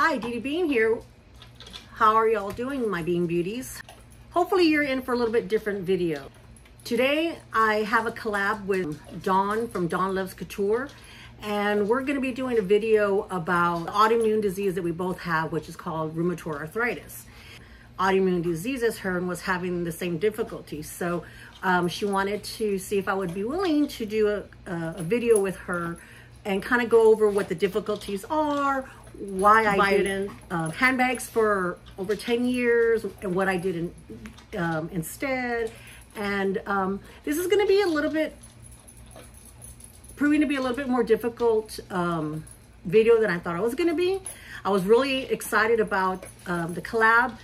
Hi, Dee Dee Bean here. How are y'all doing, my Bean Beauties? Hopefully you're in for a little bit different video. Today I have a collab with Dawn from Dawn Loves Couture, and we're going to be doing a video about autoimmune disease that we both have, which is called rheumatoid arthritis. Autoimmune disease, as her, was having the same difficulties. So she wanted to see if I would be willing to do a video with her and kind of go over what the difficulties are, why I did in handbags for over 10 years, and what I did instead. And this is going to be proving to be a little bit more difficult video than I thought it was going to be. I was really excited about the collab,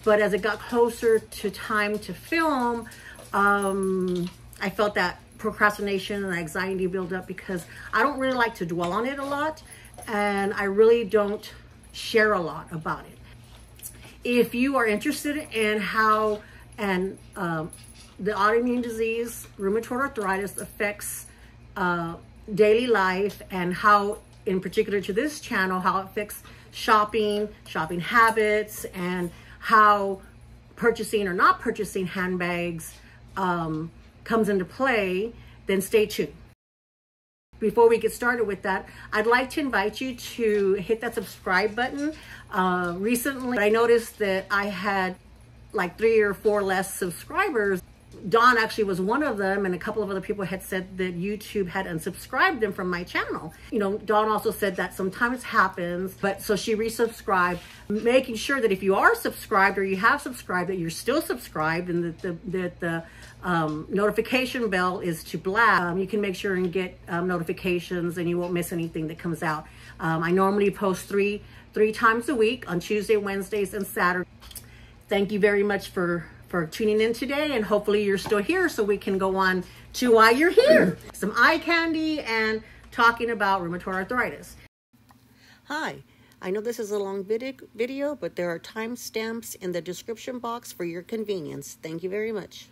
but as it got closer to time to film, I felt that procrastination and anxiety build up because I don't really like to dwell on it a lot, and I really don't share a lot about it. If you are interested in how the autoimmune disease, rheumatoid arthritis, affects daily life, and how, in particular to this channel, how it affects shopping habits, and how purchasing or not purchasing handbags comes into play, then stay tuned. Before we get started with that, I'd like to invite you to hit that subscribe button. Recently, I noticed that I had like 3 or 4 less subscribers. Dawn actually was one of them, and a couple of other people had said that YouTube had unsubscribed them from my channel. You know, Dawn also said that sometimes happens, but so she resubscribed, making sure that if you are subscribed or you have subscribed, that you're still subscribed, and that the notification bell is to black. You can make sure and get notifications, and you won't miss anything that comes out. I normally post three times a week, on Tuesday, Wednesdays, and Saturday. Thank you very much for tuning in today, and hopefully you're still here so we can go on to why you're here. Some eye candy and talking about rheumatoid arthritis. Hi, I know this is a long video, but there are timestamps in the description box for your convenience. Thank you very much.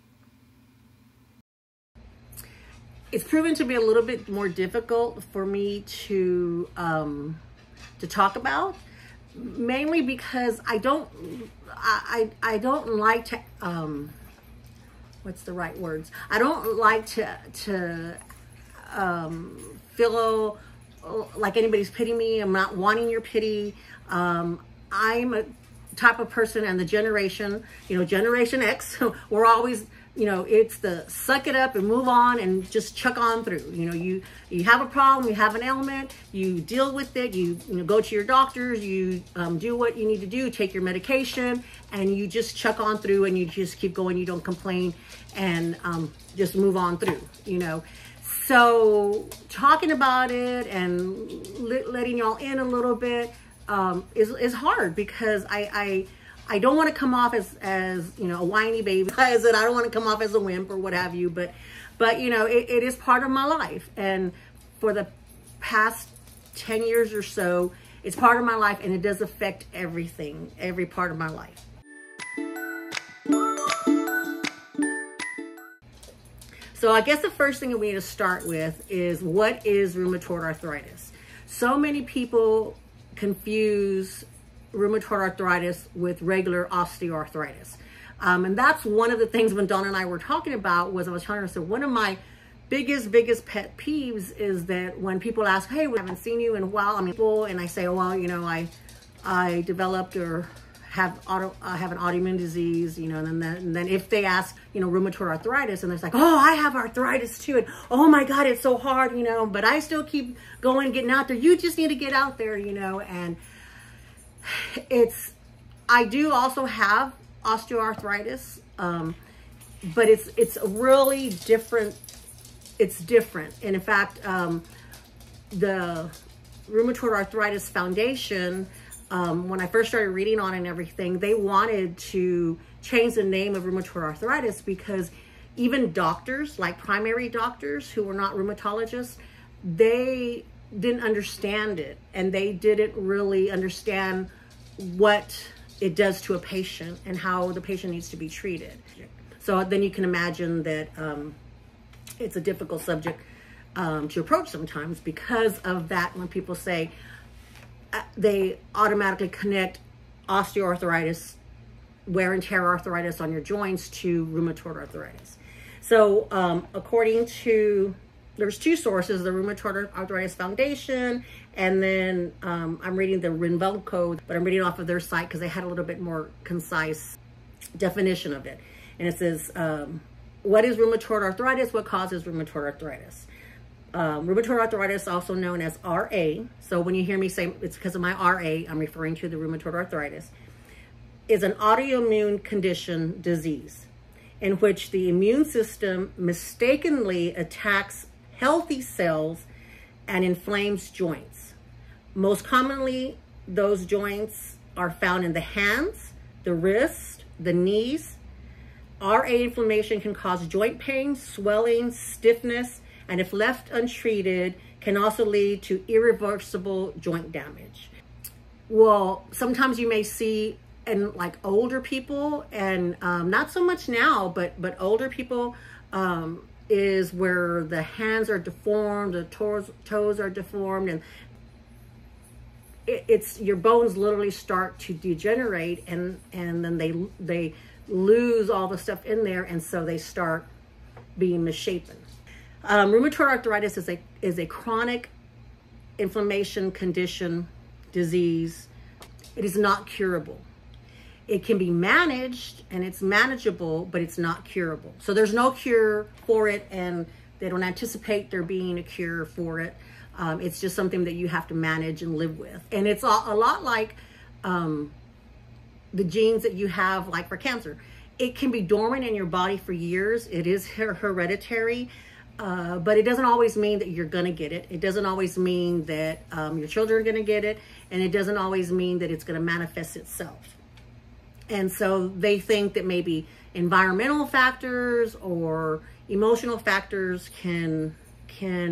It's proven to be a little bit more difficult for me to talk about, mainly because I don't like to what's the right words? I don't like to feel like anybody's pitying me. I'm not wanting your pity. I'm a type of person, and the generation, Generation X, we're always, it's the suck it up and move on and just chuck on through. You have a problem, you have an ailment, you deal with it, you go to your doctors, you do what you need to do, take your medication, and you just chuck on through, and you just keep going. You don't complain, and just move on through, So talking about it and letting y'all in a little bit is hard, because I don't want to come off as a whiny baby. I said I don't want to come off as a wimp or what have you, but it is part of my life, and for the past 10 years or so, it's part of my life, and it does affect everything, every part of my life. So I guess the first thing that we need to start with is, what is rheumatoid arthritis? So many people confuse rheumatoid arthritis with regular osteoarthritis. And that's one of the things when Dawn and I were talking about, was I was telling her, so one of my biggest pet peeves is that when people ask, hey, we haven't seen you in a while, and I say, well, I developed or have an autoimmune disease, and then if they ask, rheumatoid arthritis, and they're like, oh, I have arthritis too, and oh my God, it's so hard, but I still keep going, getting out there. You just need to get out there, and I do also have osteoarthritis, but it's really different. It's different. And in fact, the Rheumatoid Arthritis Foundation, when I first started reading on it and everything, they wanted to change the name of rheumatoid arthritis, because even doctors, like primary doctors who were not rheumatologists, they didn't understand it, and they didn't really understand what it does to a patient and how the patient needs to be treated. So then you can imagine that it's a difficult subject to approach sometimes because of that. When people say, they automatically connect osteoarthritis, wear and tear arthritis on your joints, to rheumatoid arthritis. So according to, there's two sources, the Rheumatoid Arthritis Foundation, and then I'm reading the Rinvel code, but I'm reading off of their site because they had a little bit more concise definition of it. And it says, what is rheumatoid arthritis? What causes rheumatoid arthritis? Rheumatoid arthritis, also known as RA, so when you hear me say it's because of my RA, I'm referring to the rheumatoid arthritis, is an autoimmune condition disease in which the immune system mistakenly attacks healthy cells and inflames joints. Most commonly, those joints are found in the hands, the wrist, the knees. RA inflammation can cause joint pain, swelling, stiffness, and if left untreated, can also lead to irreversible joint damage. Well, sometimes you may see in like older people, and not so much now, but older people, is where the hands are deformed, the toes are deformed, and it's your bones literally start to degenerate, and then they lose all the stuff in there, and so they start being misshapen. Rheumatoid arthritis is a chronic inflammation condition, disease. It is not curable. It can be managed, and it's manageable, but it's not curable. So there's no cure for it, and they don't anticipate there being a cure for it. It's just something that you have to manage and live with. And it's a lot like the genes that you have, like for cancer. It can be dormant in your body for years. It is hereditary, but it doesn't always mean that you're gonna get it. It doesn't always mean that your children are gonna get it, and it doesn't always mean that it's gonna manifest itself. And so they think that maybe environmental factors or emotional factors can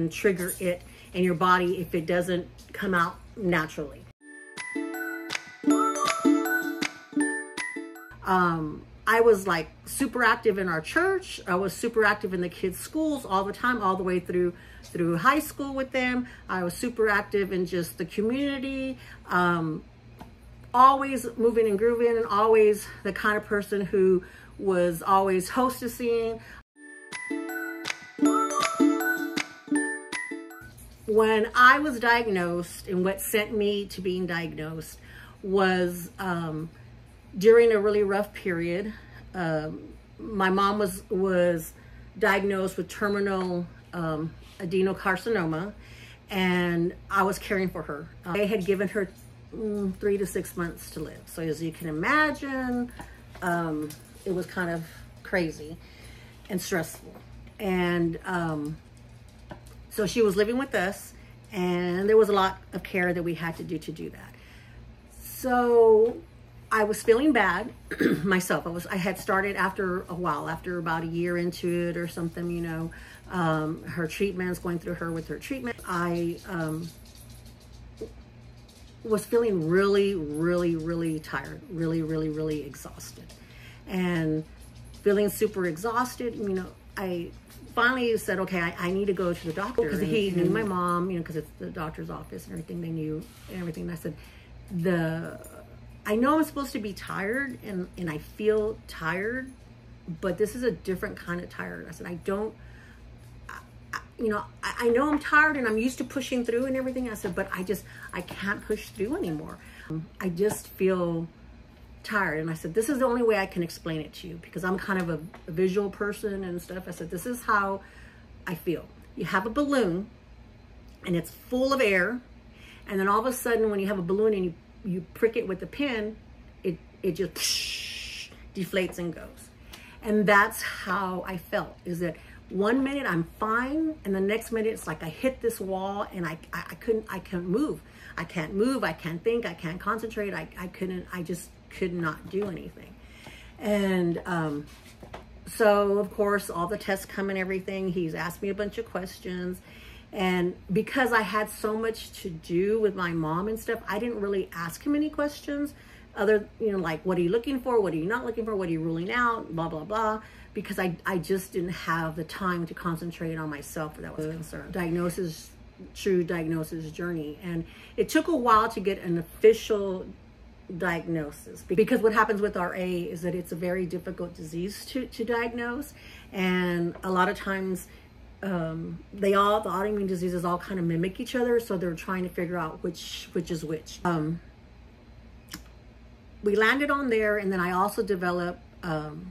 trigger it in your body if it doesn't come out naturally. I was like super active in our church. I was super active in the kids' schools all the time, all the way through high school with them. I was super active in just the community, always moving and grooving, and always the kind of person who was always hostessing. When I was diagnosed, and what sent me to being diagnosed was during a really rough period. My mom was diagnosed with terminal adenocarcinoma, and I was caring for her. They had given her 3 to 6 months to live. So as you can imagine, it was kind of crazy and stressful. And so she was living with us, and there was a lot of care that we had to do that. So I was feeling bad myself. I had started after a while, after about a year into it or something, you know, her treatments, going through her with her treatment. I was feeling really, really, really tired, really, really, really exhausted, and feeling super exhausted. You know, I finally said, okay, I need to go to the doctor, because he knew my mom, you know, because it's the doctor's office and everything. They knew everything. And I said, I know I'm supposed to be tired, and I feel tired, but this is a different kind of tired. I said, you know, I know I'm tired, and I'm used to pushing through and everything. I said, but I can't push through anymore. I just feel tired. And I said, this is the only way I can explain it to you, because I'm kind of a visual person and stuff. I said, this is how I feel. You have a balloon, and it's full of air, and then all of a sudden, when you have a balloon and you prick it with a pin, it just deflates and goes. And that's how I felt, is that 1 minute I'm fine, and the next minute it's like I hit this wall, and I couldn't move. I can't move, I can't think, I can't concentrate, I just could not do anything. And so of course all the tests come and everything. He's asked me a bunch of questions, and because I had so much to do with my mom and stuff, I didn't really ask him any questions other, you know, like, what are you looking for? What are you not looking for? What are you ruling out? Blah, blah, blah. Because I just didn't have the time to concentrate on myself, that was concerned. Diagnosis true diagnosis journey. And it took a while to get an official diagnosis, because what happens with RA is that it's a very difficult disease to diagnose, and a lot of times the autoimmune diseases all kind of mimic each other, so they're trying to figure out which is which. We landed on there, and then I also developed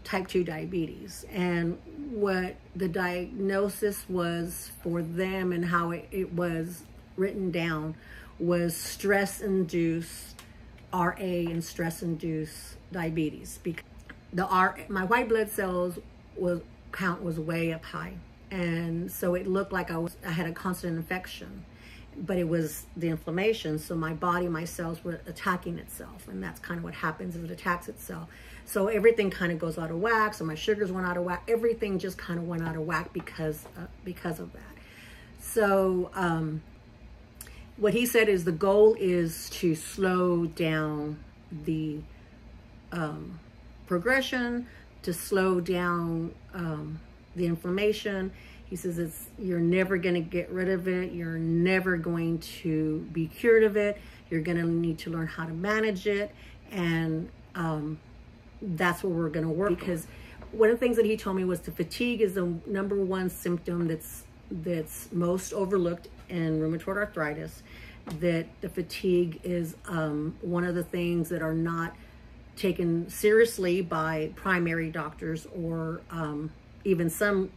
type 2 diabetes, and what the diagnosis was for them and how it was written down was stress-induced RA and stress-induced diabetes, because my white blood cells count was way up high, and so it looked like I had a constant infection, but it was the inflammation. So my cells were attacking itself, and that's kind of what happens, is it attacks itself. So everything kind of goes out of whack. So my sugars went out of whack. Everything just kind of went out of whack because of that. So what he said is the goal is to slow down the progression, to slow down the inflammation. He says you're never going to get rid of it. You're never going to be cured of it. You're going to need to learn how to manage it. And that's what we're going to work, because one of the things that he told me was the fatigue is the #1 symptom that's most overlooked in rheumatoid arthritis, that the fatigue is one of the things that are not taken seriously by primary doctors or even some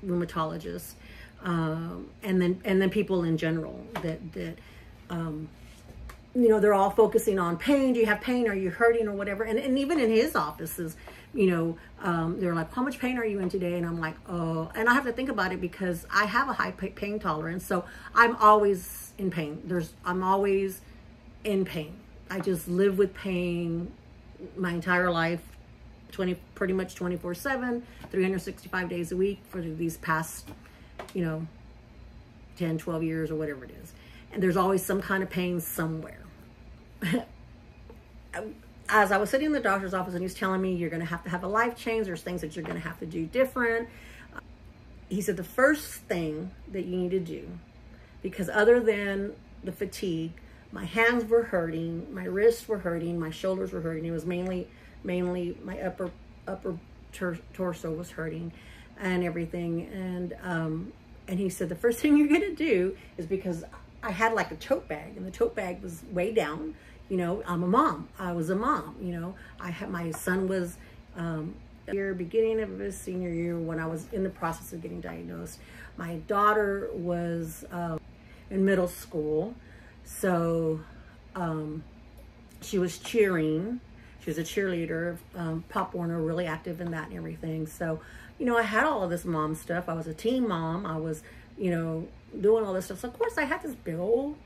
rheumatologists, and then people in general, that you know, they're all focusing on pain. Do you have pain? Are you hurting or whatever? And even in his offices, you know, they're like, how much pain are you in today? And I'm like, oh, and I have to think about it because I have a high pain tolerance. So I'm always in pain. I'm always in pain. I just live with pain my entire life, pretty much 24/7, 365 days a week for these past, you know, 10, 12 years or whatever it is. And there's always some kind of pain somewhere. As I was sitting in the doctor's office and he's telling me, you're going to have a life change. There's things that you're going to have to do different. He said the first thing that you need to do, because other than the fatigue, my hands were hurting, my wrists were hurting, my shoulders were hurting. It was mainly my upper torso was hurting and everything. And he said the first thing you're going to do is, because I had like a tote bag, and the tote bag was way down. You know, I'm a mom. I was a mom. You know, my son was beginning of his senior year when I was in the process of getting diagnosed. My daughter was in middle school, so she was cheering. She was a cheerleader, Pop Warner, really active in that and everything. So, you know, I had all of this mom stuff. I was a teen mom. I was, you know, doing all this stuff. So of course I had this big old,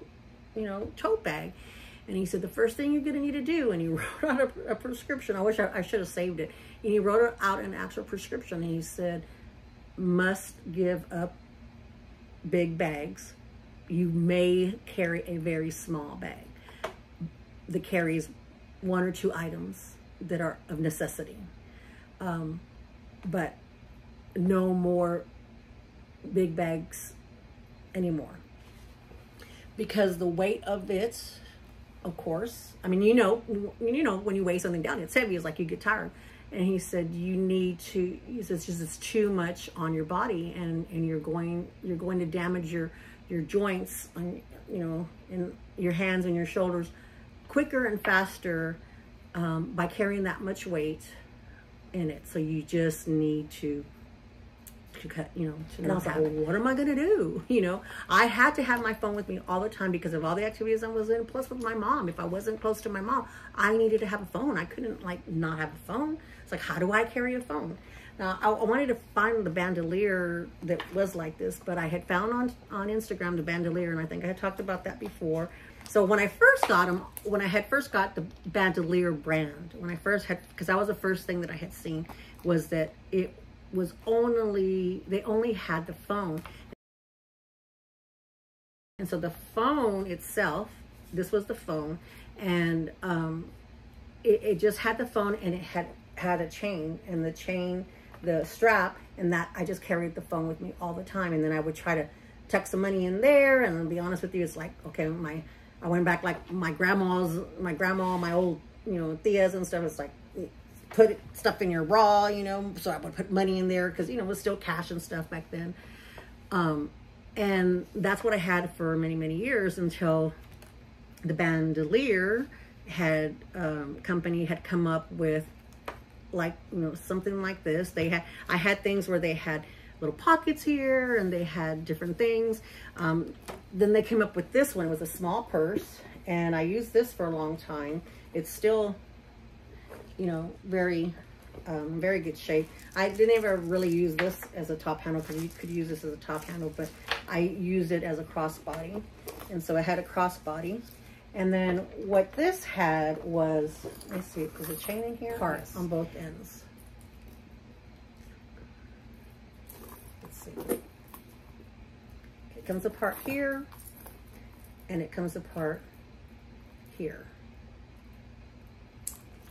you know, tote bag. And he said, the first thing you're going to need to do, and he wrote out a prescription. I wish I should have saved it. And he wrote out an actual prescription. And he said, must give up big bags. You may carry a very small bag that carries 1 or 2 items that are of necessity. But no more big bags anymore. Because the weight of it, of course, I mean, you know, when you weigh something down, it's heavy. It's like you get tired. And he said, you need to, he says, it's too much on your body, and you're going to damage your joints, and, you know, in your hands and your shoulders quicker and faster by carrying that much weight in it. So you just need to cut, you know, and I was like, well, what am I going to do? You know, I had to have my phone with me all the time because of all the activities I was in, plus with my mom. If I wasn't close to my mom, I needed to have a phone. I couldn't, like, not have a phone. It's like, how do I carry a phone? Now, I wanted to find the bandolier that was like this, but I had found on Instagram the bandolier, and I think I had talked about that before. So when I first got them, when I had first got the bandolier brand, when I first had, because that was the first thing that I had seen, was that it was they only had the phone. And so the phone itself, this was the phone, and it just had the phone, and it had a chain, and the chain, the strap, and that I just carried the phone with me all the time. And then I would try to tuck some money in there. And I'll be honest with you, it's like, okay, I went back like my grandma, my old, tias and stuff. It's like, put stuff in your bra, so I would put money in there because, it was still cash and stuff back then. And that's what I had for many, many years until the Bandolier company had come up with like, something like this. I had things where they had little pockets here and they had different things. Then they came up with this one. It was a small purse, and I used this for a long time. It's still, very good shape. I didn't ever really use this as a top handle because you could use this as a top handle, but I used it as a crossbody. And so I had a crossbody. And then what this had was, let's see, is a chain in here? Parts on both ends. Let's see. It comes apart here, and it comes apart here.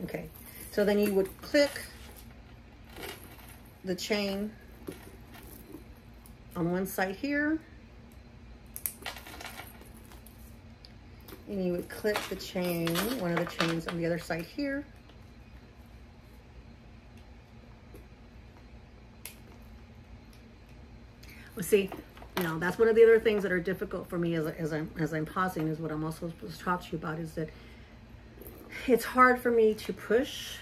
Okay, so then you would click the chain on one side here, and you would click the chain, one of the chains on the other side here. Well, see, that's one of the other things that are difficult for me as I'm pausing, is what I'm also supposed to talk to you about, is that it's hard for me to push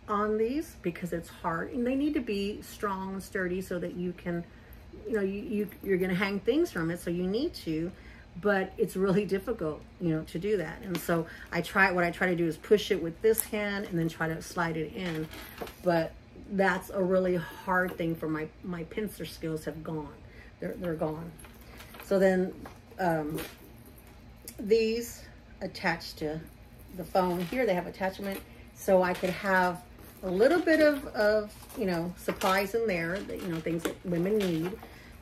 on these because it's hard, and they need to be strong and sturdy so that you can, you're going to hang things from it, so you need to, but it's really difficult, to do that. And so what I try to do is push it with this hand and then try to slide it in, but that's a really hard thing for my pincer skills have gone. They're gone. So then these attached to the phone here, they have attachment, so I could have a little bit of supplies in there, that, things that women need,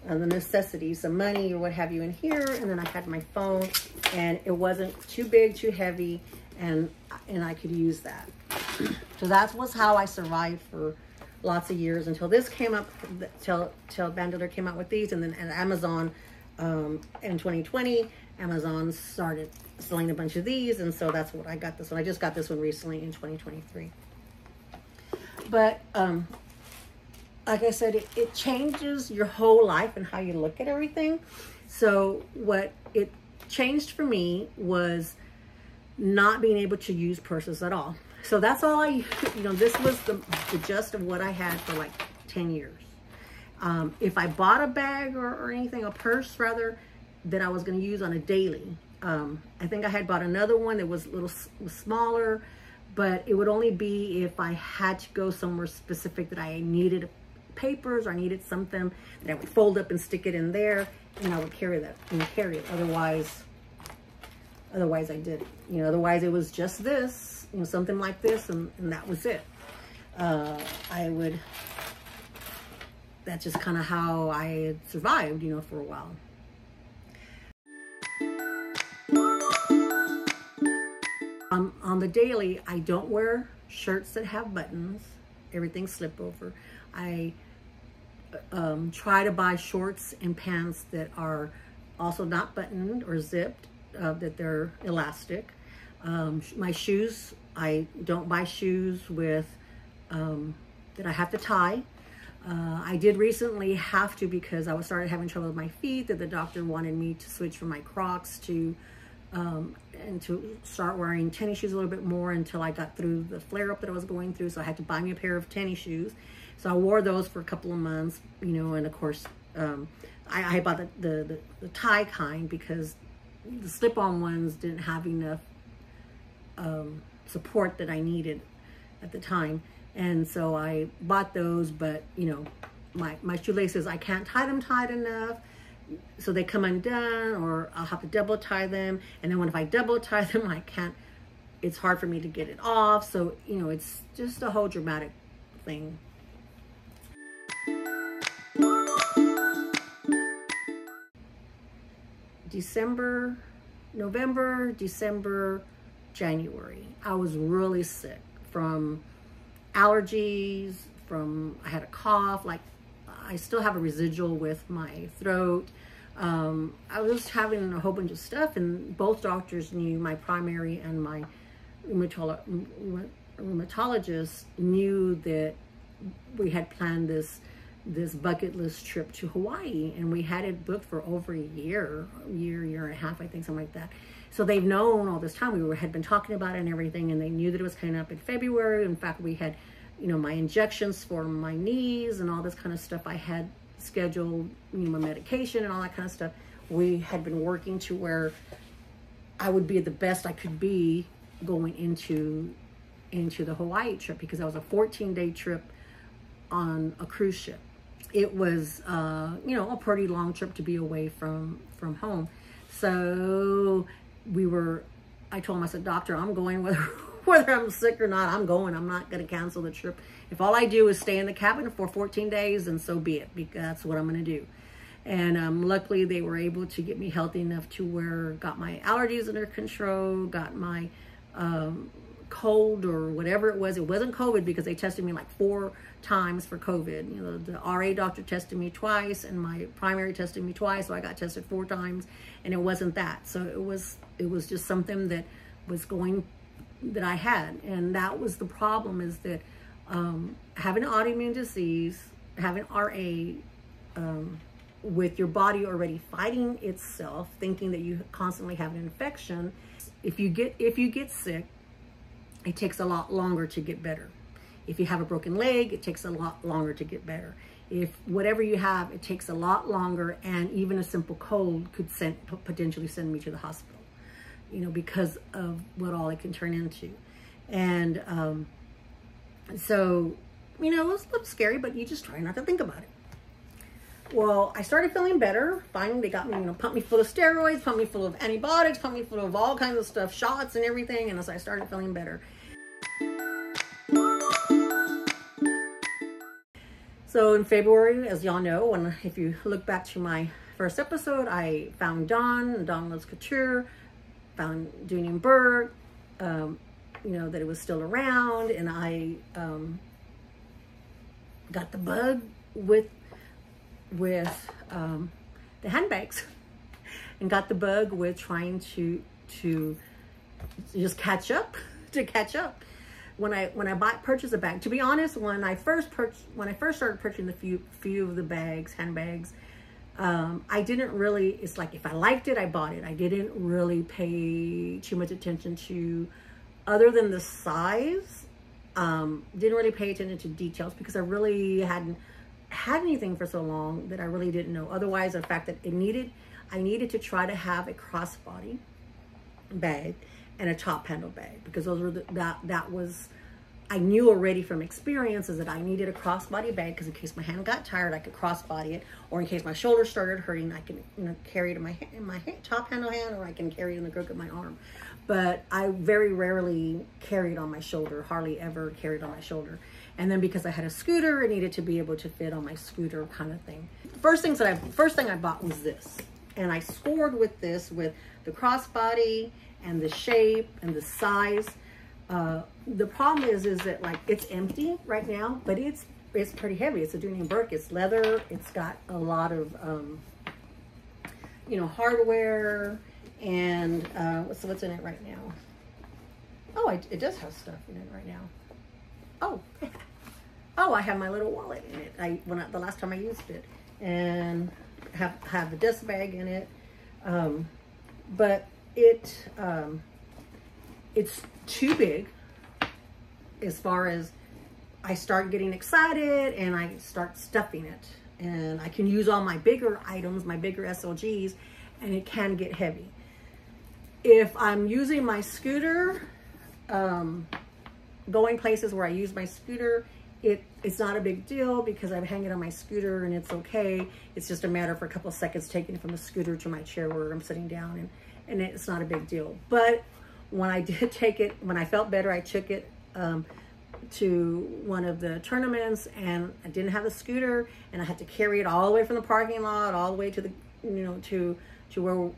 the necessities, some money or what have you in here. And then I had my phone, and it wasn't too big, too heavy, and I could use that. So that was how I survived for lots of years until this came up, till Bandolier came out with these. And then at Amazon in 2020, Amazon started selling a bunch of these, and so that's what I got this one. I just got this one recently in 2023. But like I said, it changes your whole life and how you look at everything. So what it changed for me was not being able to use purses at all. So that's all this was the gist of what I had for like 10 years. If I bought a bag or anything, a purse rather, that I was going to use on a daily, I think I had bought another one that was a little smaller, but it would only be if I had to go somewhere specific, that I needed papers or I needed something, that I would fold up and stick it in there, and I would carry that and carry it. Otherwise I didn't. Otherwise it was just this, something like this, and that was it. That's just kind of how I had survived, for a while. On the daily, I don't wear shirts that have buttons. Everything's slip over. I try to buy shorts and pants that are also not buttoned or zipped, that they're elastic. My shoes, I don't buy shoes with that I have to tie. I did recently have to, because I started having trouble with my feet, that the doctor wanted me to switch from my Crocs to and to start wearing tennis shoes a little bit more until I got through the flare-up that I was going through. So I had to buy me a pair of tennis shoes. So I wore those for a couple of months, and of course, I bought the tie kind because the slip-on ones didn't have enough support that I needed at the time. And so I bought those, but my shoelaces, I can't tie them tight enough, so they come undone, or I'll have to double tie them. And then if I double tie them, I can't, it's hard for me to get it off. So, it's just a whole dramatic thing. November, December, January, I was really sick from allergies, I had a cough, like I still have a residual with my throat. I was having a whole bunch of stuff, and both doctors knew, my primary and my rheumatologist knew that we had planned this bucket list trip to Hawaii, and we had it booked for over a year and a half, I think, something like that. So they've known all this time. We had been talking about it and everything, and they knew that it was coming up in February. In fact, we had, you know, my injections for my knees and all this kind of stuff. I had scheduled, you know, my medication and all that kind of stuff. We had been working to where I would be the best I could be going into the Hawaii trip, because that was a 14-day trip on a cruise ship. It was, you know, a pretty long trip to be away from home. So I told him, I said, doctor, I'm going whether I'm sick or not, I'm going. I'm not going to cancel the trip. If all I do is stay in the cabin for 14 days, then so be it, because that's what I'm going to do. And luckily they were able to get me healthy enough to where got my allergies under control, got my cold or whatever it was. It wasn't COVID, because they tested me like 4 times for COVID. You know, the RA doctor tested me twice, and my primary tested me twice, so I got tested 4 times, and it wasn't that. So it was just something that was that I had, and that was the problem, is that having an autoimmune disease, having RA, with your body already fighting itself, thinking that you constantly have an infection, if you get sick, it takes a lot longer to get better. If you have a broken leg, it takes a lot longer to get better. If whatever you have, it takes a lot longer, and even a simple cold could potentially send me to the hospital, you know, because of what all it can turn into. And so, you know, it was a little scary, but you just try not to think about it. Well, I started feeling better. Finally, they got me, you know, pumped me full of steroids, pumped me full of antibiotics, pumped me full of all kinds of stuff, shots and everything. And as I started feeling better. So in February, as y'all know, if you look back to my first episode, I found Dawn Loves Couture, found Dunian Berg, you know, that it was still around, and I got the bug with the handbags, and got the bug with trying to just catch up. When I purchased a bag, to be honest, when I first started purchasing the few of the bags, handbags, I didn't really, it's like if I liked it, I bought it. I didn't really pay too much attention to, other than the size, didn't really pay attention to details, because I really hadn't had anything for so long that I really didn't know. Otherwise, the fact that I needed to try to have a crossbody bag and a top handle bag, because those were that was, I knew already from experiences that I needed a crossbody bag, because in case my hand got tired, I could crossbody it, or in case my shoulder started hurting, I can, you know, carry it in my top handle hand, or I can carry it in the crook of my arm. But I very rarely carried on my shoulder, hardly ever carried on my shoulder. And then because I had a scooter, it needed to be able to fit on my scooter, kind of thing. First thing I bought was this, and I scored with this, with the crossbody and the shape and the size. The problem is that, like, it's empty right now, but it's pretty heavy. It's a Dunian Berg. It's leather. It's got a lot of you know, hardware, and what's in it right now? Oh, it does have stuff in it right now. Oh, I have my little wallet in it. The last time I used it, and have the desk bag in it, but it's too big. As far as I start getting excited and I start stuffing it, and I can use all my bigger items, my bigger SLGs, and it can get heavy. If I'm using my scooter, going places where I use my scooter, it's not a big deal, because I'm hanging on my scooter and it's okay. It's just a matter for a couple of seconds taking it from the scooter to my chair where I'm sitting down, and it's not a big deal. But when I did take it, when I felt better, I took it to one of the tournaments, and I didn't have the scooter, and I had to carry it all the way from the parking lot all the way to the, you know, to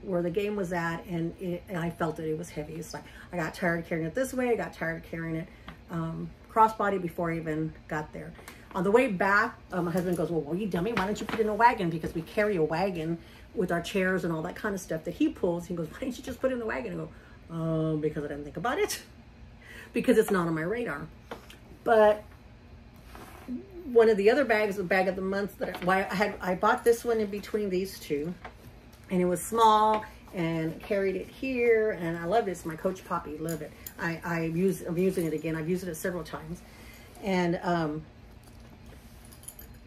where the game was at, and I felt it was heavy. It's like I got tired of carrying it this way, I got tired of carrying it crossbody before I even got there. On the way back, my husband goes, well, you dummy, why don't you put it in a wagon? Because we carry a wagon with our chairs and all that kind of stuff that he pulls. He goes, why didn't you just put it in the wagon? I go, oh, because I didn't think about it. Because it's not on my radar. But one of the other bags, the bag of the month that I bought this one in between these two, and it was small and carried it here, and I love it. It's my Coach Poppy, love it. I'm using it again. I've used it several times, and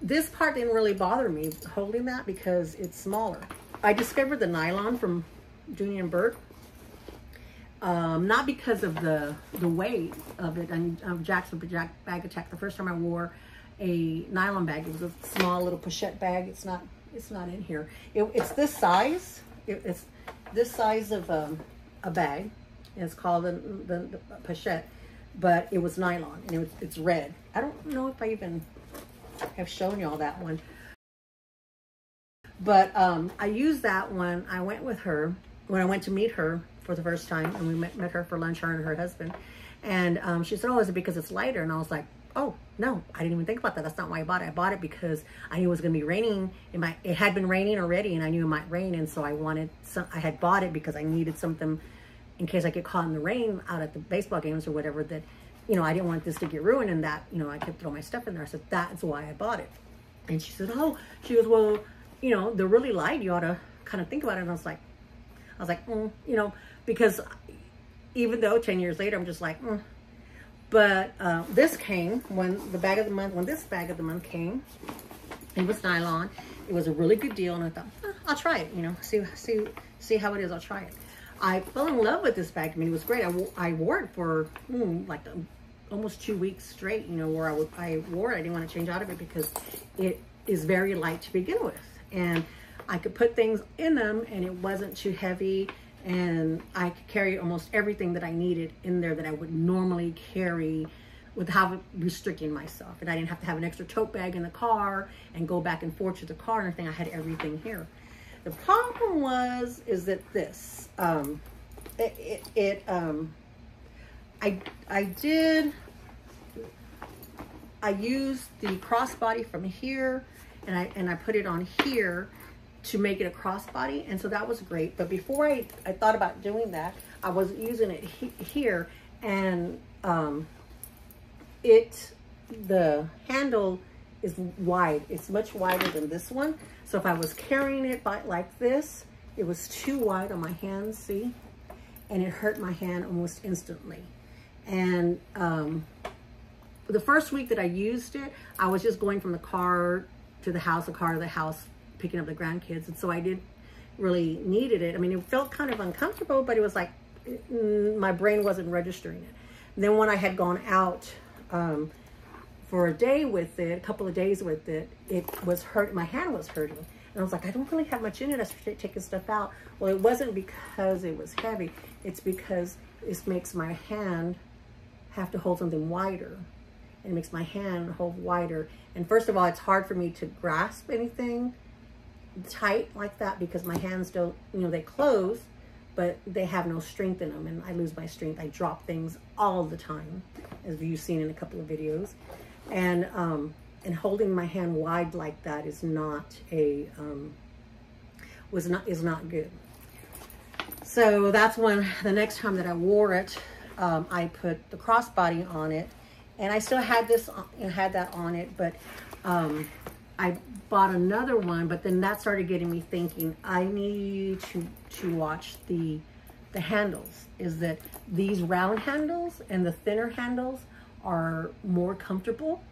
this part didn't really bother me holding that because it's smaller. I discovered the nylon from Dooney and Burke. Not because of the weight of it. And Jack's bag attack. The first time I wore a nylon bag, it was a small little pochette bag. It's not in here. It's this size. It's this size of a bag. And it's called the pochette, but it was nylon and it's red. I don't know if I even have shown you all that one, but I used that one. I went with her when I went to meet her for the first time, and we met her for lunch, her and her husband, and she said, oh, is it because it's lighter? And I was like, oh no, I didn't even think about that. That's not why I bought it. I bought it because I knew it was going to be raining. It had been raining already, and I knew it might rain, and so I had bought it because I needed something in case I get caught in the rain out at the baseball games or whatever, that, you know, I didn't want this to get ruined, and that, you know, I could throw my stuff in there. I said, that's why I bought it. And she said, oh, she goes, well, you know, they're really light. You ought to kind of think about it. And I was like, you know, because even though 10 years later, I'm just like, But this came when this bag of the month came. It was nylon. It was a really good deal, and I thought, I'll try it. You know, see how it is. I'll try it. I fell in love with this bag. I mean, it was great. I wore it for like almost 2 weeks straight. You know, where I wore it. I didn't want to change out of it because it is very light to begin with, and I could put things in them, and it wasn't too heavy, and I could carry almost everything that I needed in there that I would normally carry without restricting myself. And I didn't have to have an extra tote bag in the car and go back and forth to the car and everything. I had everything here. The problem is that this, I used the crossbody from here, and I put it on here to make it a crossbody, and so that was great. But before I thought about doing that, I was using it here, and the handle is wide. It's much wider than this one. So if I was carrying it like this, it was too wide on my hands, see? And it hurt my hand almost instantly. And the first week that I used it, I was just going from the car to the house, the car to the house, picking up the grandkids. And so I didn't really needed it. I mean, it felt kind of uncomfortable, but it was like, my brain wasn't registering it. And then when I had gone out for a day with it, a couple of days with it, it was hurt. My hand was hurting. And I was like, I don't really have much in it. I started taking stuff out. Well, it wasn't because it was heavy. It's because it makes my hand have to hold something wider. And it makes my hand hold wider. And first of all, it's hard for me to grasp anything tight like that because my hands don't, you know, they close, but they have no strength in them, and I lose my strength. I drop things all the time, as you've seen in a couple of videos. And holding my hand wide like that is not not good. So that's when the next time that I wore it, I put the crossbody on it, and I still had that on it, but I bought another one. But then that started getting me thinking, I need to watch the handles. Is that these round handles and the thinner handles are more comfortable,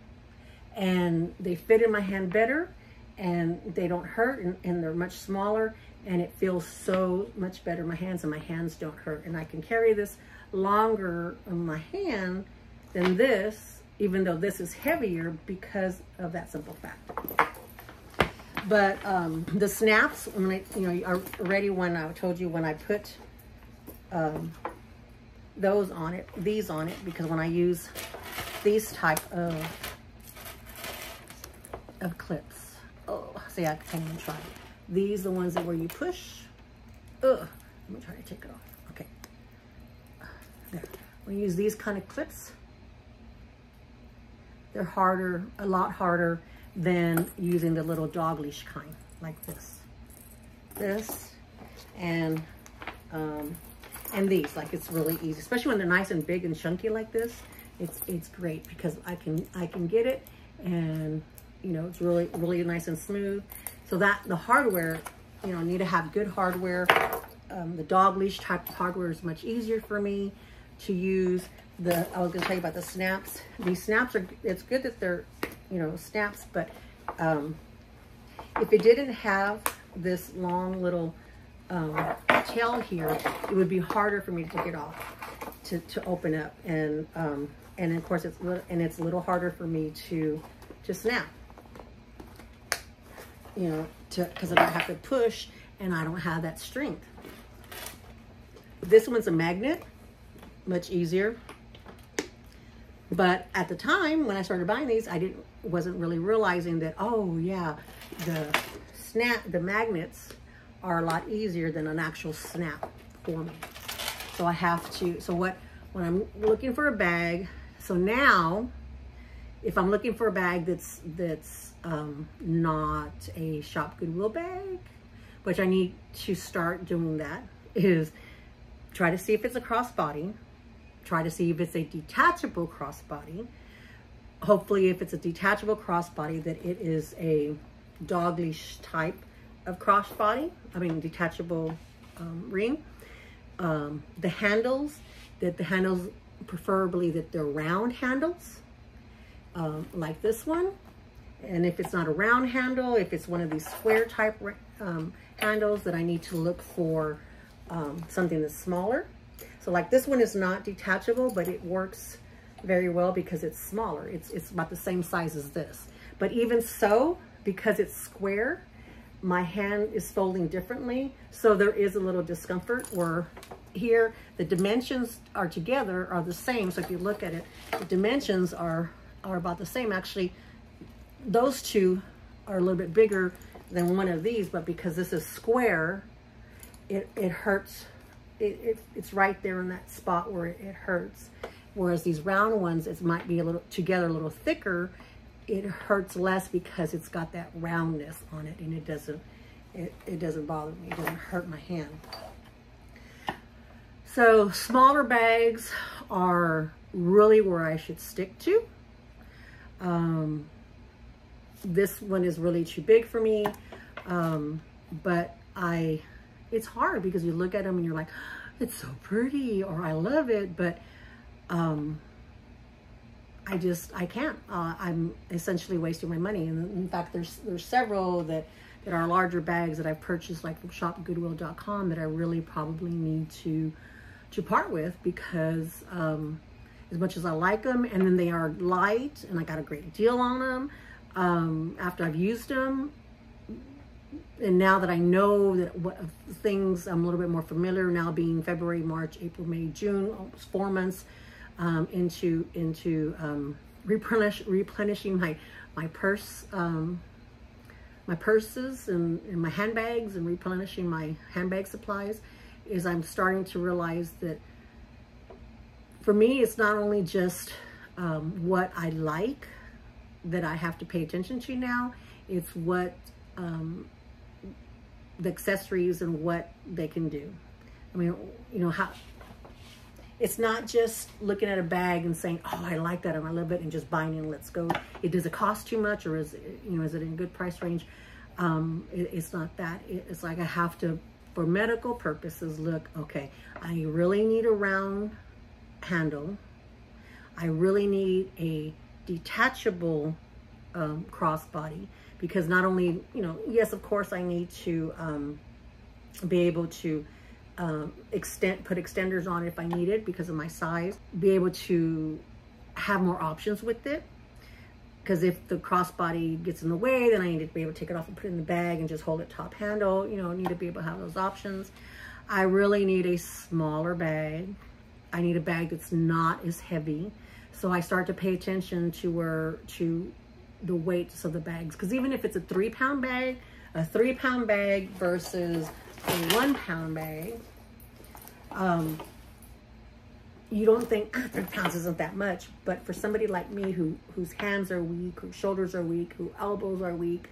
and they fit in my hand better, and they don't hurt, and they're much smaller, and it feels so much better in my hands, and my hands don't hurt, and I can carry this longer on my hand than this, even though this is heavier, because of that simple fact. But the snaps, when I told you when I put those on it, these on it, because when I use these type of clips, see, I can't even try it. These, the ones that where you push, I'm gonna try to take it off. Okay, there. When you use these kind of clips, they're harder, a lot harder than using the little dog leash kind, like this. this and these. Like, it's really easy, especially when they're nice and big and chunky like this. It's great because I can get it, and you know, it's really nice and smooth. So that the hardware, you know, need to have good hardware. The dog leash type of hardware is much easier for me to use. I was going to tell you about the snaps. These snaps are, it's good that they're, you know, snaps, but if it didn't have this long little tail here, it would be harder for me to take it off, to open up, and of course it's a little harder for me to snap, you know, because I have to push and I don't have that strength. This one's a magnet, much easier. But at the time when I started buying these, I wasn't really realizing that, oh yeah, the magnets are a lot easier than an actual snap for me. So I have to, when I'm looking for a bag, so now if I'm looking for a bag that's not a Shop Goodwill bag, which I need to start doing, that is try to see if it's a crossbody. Try to see if it's a detachable crossbody. Hopefully, if it's a detachable crossbody, that it is a dog leash type of crossbody. I mean, detachable ring. The handles, preferably that they're round handles, like this one. And if it's not a round handle, if it's one of these square type handles, that I need to look for something that's smaller. So like this one is not detachable, but it works very well because it's smaller. It's about the same size as this. But even so, because it's square, my hand is folding differently. So there is a little discomfort where here the dimensions are the same. So if you look at it, the dimensions are about the same. Actually, those two are a little bit bigger than one of these, but because this is square, it hurts. It's right there in that spot where it hurts. Whereas these round ones, it might be a little thicker. It hurts less because it's got that roundness on it, and it doesn't bother me. It doesn't hurt my hand. So smaller bags are really where I should stick to. This one is really too big for me, but it's hard because you look at them and you're like, it's so pretty, or I love it, but I can't. I'm essentially wasting my money. And in fact, there's several that are larger bags that I've purchased, like from shopgoodwill.com, that I really probably need to part with, because as much as I like them, and then they are light, and I got a great deal on them after I've used them. And now that I know that what things, I'm a little bit more familiar now, being February, March, April, May, June, almost 4 months into replenishing my purse, my purses and my handbags, and replenishing my handbag supplies, is I'm starting to realize that for me, it's not only just what I like that I have to pay attention to now, it's what the accessories and what they can do. I mean, you know, it's not just looking at a bag and saying, oh, I like that and I love it, and just buying it and let's go. Does it cost too much, or is it, you know, is it in good price range? It's not that. It's like I have to, for medical purposes, look, okay, I really need a round handle. I really need a detachable crossbody, because not only, you know, yes, of course, I need to be able to put extenders on it if I need it because of my size, be able to have more options with it. Because if the crossbody gets in the way, then I need to be able to take it off and put it in the bag and just hold it top handle. You know, I need to be able to have those options. I really need a smaller bag. I need a bag that's not as heavy. So I start to pay attention to the weights of the bags. Because even if it's a 3-pound bag, a 3-pound bag versus a 1-pound bag, you don't think 3 pounds isn't that much, but for somebody like me whose hands are weak, whose shoulders are weak, whose elbows are weak,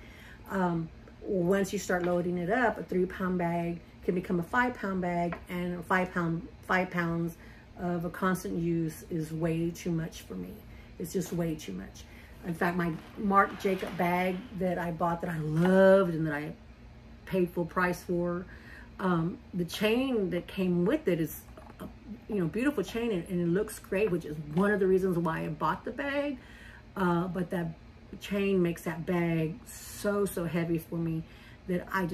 once you start loading it up, a 3-pound bag can become a 5-pound bag, and 5 pounds of a constant use is way too much for me. It's just way too much. In fact, my Marc Jacob bag that I bought, that I loved and that I paid full price for, the chain that came with it is a beautiful chain, and it looks great, which is one of the reasons why I bought the bag. But that chain makes that bag so heavy for me that I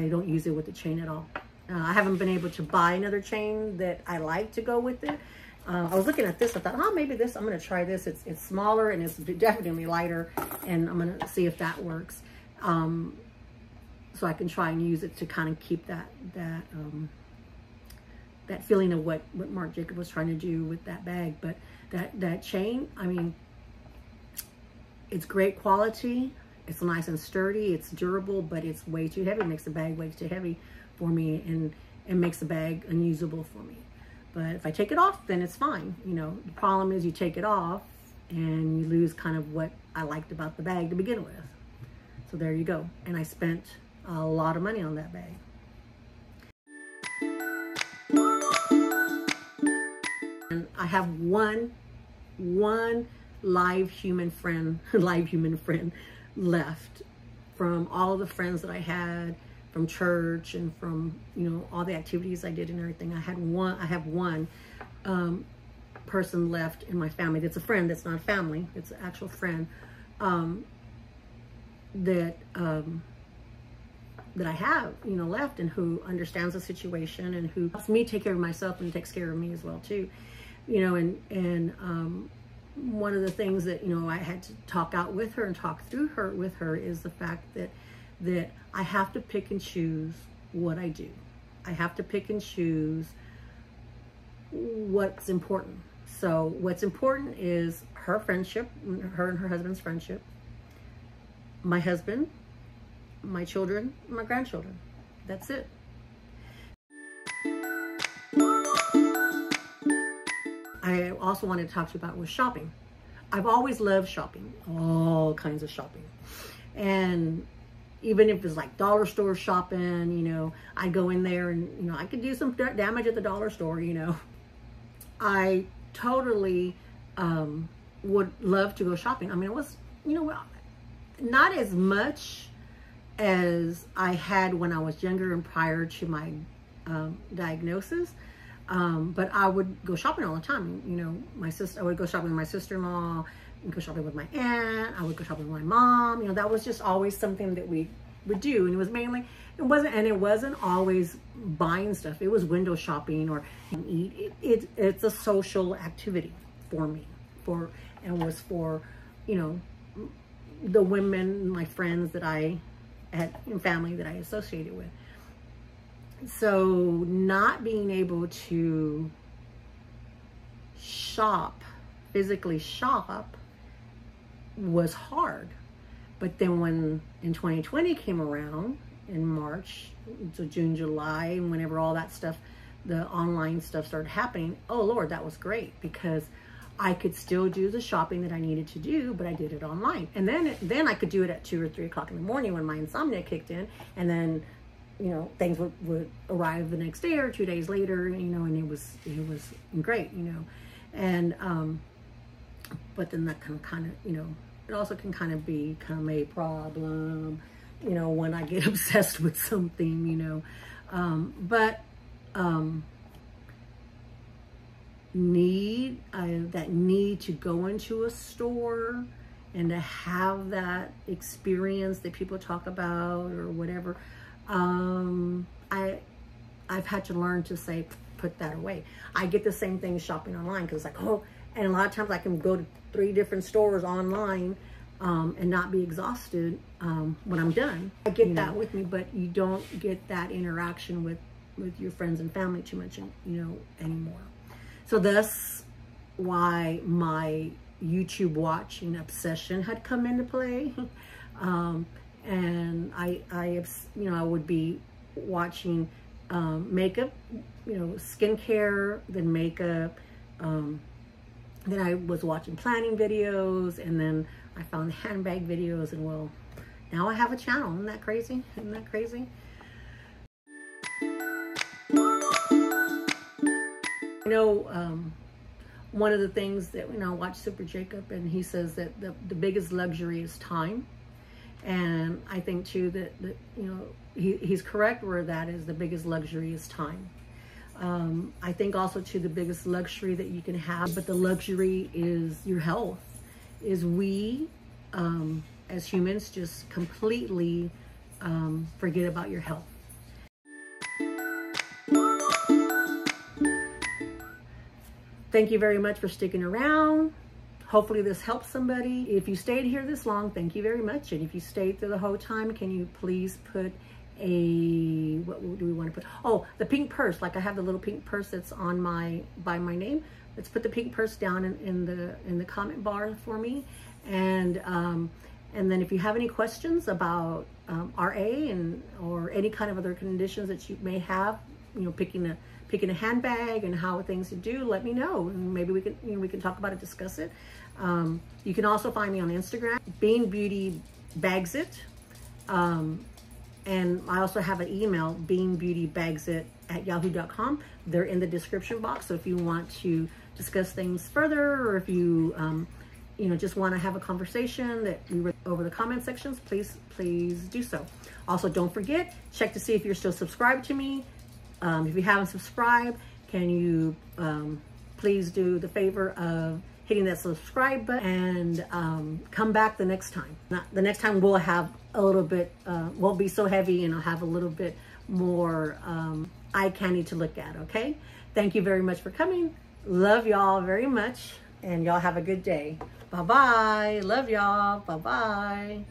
don't use it with the chain at all. I haven't been able to buy another chain that I like to go with it. I was looking at this, I thought, oh, maybe this, I'm gonna try this. It's smaller and it's definitely lighter, and I'm gonna see if that works. So I can try and use it to kind of keep that feeling of what Marc Jacob was trying to do with that bag. But that chain, I mean, it's great quality. It's nice and sturdy. It's durable, but it's way too heavy. It makes the bag way too heavy for me, and it makes the bag unusable for me. But if I take it off, then it's fine. The problem is you take it off and you lose kind of what I liked about the bag to begin with. So there you go. And I spent a lot of money on that bag. And I have one live human friend left from all the friends that I had from church and from all the activities I did and everything. I have one person left in my family that's a friend, that's not a family, it's an actual friend, that I have left, and who understands the situation and who helps me take care of myself and takes care of me as well too. One of the things that I had to talk out with her and talk through with her is the fact that I have to pick and choose what I do. I have to pick and choose what's important. So what's important is her friendship, her and her husband's friendship, my husband, my children, my grandchildren. That's it. I also wanted to talk to you about was shopping. I've always loved shopping, all kinds of shopping. And even if it's like dollar store shopping, I go in there and, I could do some damage at the dollar store, I totally would love to go shopping. I mean, it was, not as much as I had when I was younger and prior to my diagnosis. But I would go shopping all the time. I would go shopping with my sister-in-law, go shopping with my aunt, I would go shopping with my mom. That was just always something that we would do. And it was mainly, it wasn't always buying stuff. It was window shopping or eat. It's a social activity for me, and was for, the women, my friends that I had, and family that I associated with. So not being able to physically shop was hard. But then when in 2020 came around in March, so June, July, and whenever all that stuff, the online stuff started happening, oh Lord, that was great, because I could still do the shopping that I needed to do, but I did it online. And then I could do it at 2 or 3 o'clock in the morning when my insomnia kicked in, and then things would arrive the next day or 2 days later, and it was great, and but then that can kind of, it also can kind of become a problem, when I get obsessed with something, that need to go into a store and to have that experience that people talk about or whatever. I've had to learn to say, put that away. I get the same thing shopping online, because it's like, oh, and a lot of times I can go to 3 different stores online and not be exhausted when I'm done. I get that with me, but you don't get that interaction with your friends and family too much, anymore. So that's why my YouTube watching obsession had come into play. And I would be watching makeup, skincare, then makeup. Then I was watching planning videos, and then I found handbag videos, and well, now I have a channel. Isn't that crazy? Isn't that crazy? You know, one of the things that, you know, I watch Super Jacob, and he says that the biggest luxury is time. And I think too that you know, he's correct where that is. The biggest luxury is time. I think also too, the biggest luxury that you can have, but the luxury is your health, is we as humans just completely forget about your health. Thank you very much for sticking around. Hopefully this helps somebody. If you stayed here this long, thank you very much. And if you stayed through the whole time, can you please put a, what do we want to put? Oh, the pink purse. Like I have the little pink purse that's on by my name. Let's put the pink purse down in the comment bar for me. And then if you have any questions about RA or any kind of other conditions that you may have, you know, picking a handbag and how things to do, let me know, and maybe we can talk about it, discuss it. You can also find me on Instagram, Bean Beauty Bags It, and I also have an email, beanbeautybagsit@yahoo.com. They're in the description box, so if you want to discuss things further, or if you you know, just want to have a conversation that we read over the comment sections, please do so. Also, don't forget, check to see if you're still subscribed to me. If you haven't subscribed, can you please do the favor of hitting that subscribe button, and come back the next time. The next time we'll have a little bit, won't be so heavy, and I'll have a little bit more eye candy to look at, okay? Thank you very much for coming. Love y'all very much, and y'all have a good day. Bye-bye. Love y'all. Bye-bye.